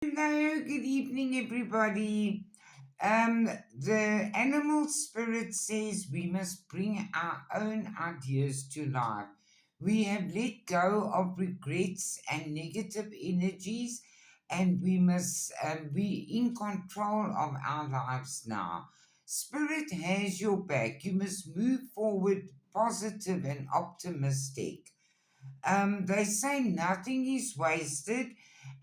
Hello, good evening, everybody. The animal spirit says we must bring our own ideas to life. We have let go of regrets and negative energies, and we must be in control of our lives now. Spirit has your back. You must move forward positive and optimistic. They say nothing is wasted,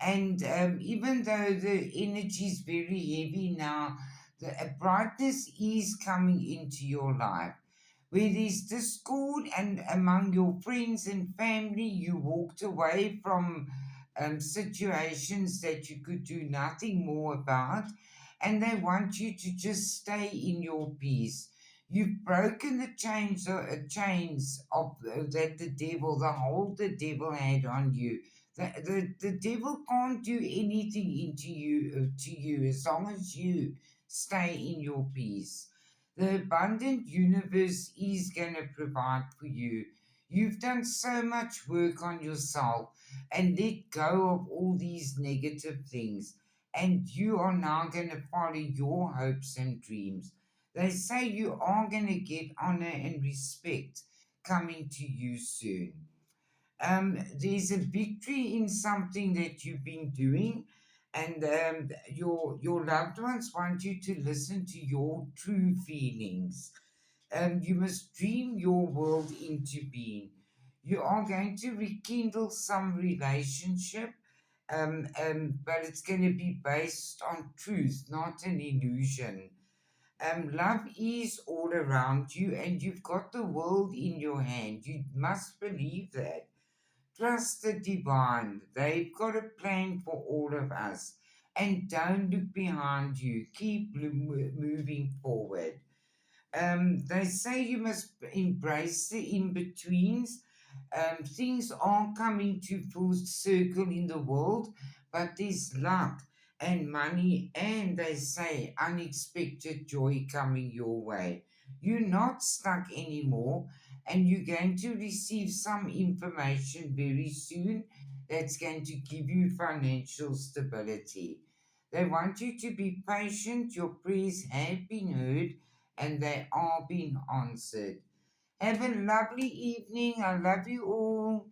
and even though the energy is very heavy now, the brightness is coming into your life. Where there's discord and among your friends and family, you walked away from situations that you could do nothing more about, and they want you to just stay in your peace. You've broken the chains of that the hold the devil had on you. The devil can't do anything to you as long as you stay in your peace. The abundant universe is going to provide for you. You've done so much work on yourself and let go of all these negative things, and you are now going to follow your hopes and dreams. They say you are going to get honor and respect coming to you soon. There's a victory in something that you've been doing, and your loved ones want you to listen to your true feelings. You must dream your world into being. You are going to rekindle some relationship, but it's going to be based on truth, not an illusion. Love is all around you, and you've got the world in your hand. You must believe that. Trust the divine. They've got a plan for all of us. And don't look behind you. Keep moving forward. They say you must embrace the in betweens. Things are coming to full circle in the world, but there's luck and money, and they say unexpected joy coming your way. You're not stuck anymore, and you're going to receive some information very soon that's going to give you financial stability. They want you to be patient. Your prayers have been heard and they are being answered. Have a lovely evening. I love you all.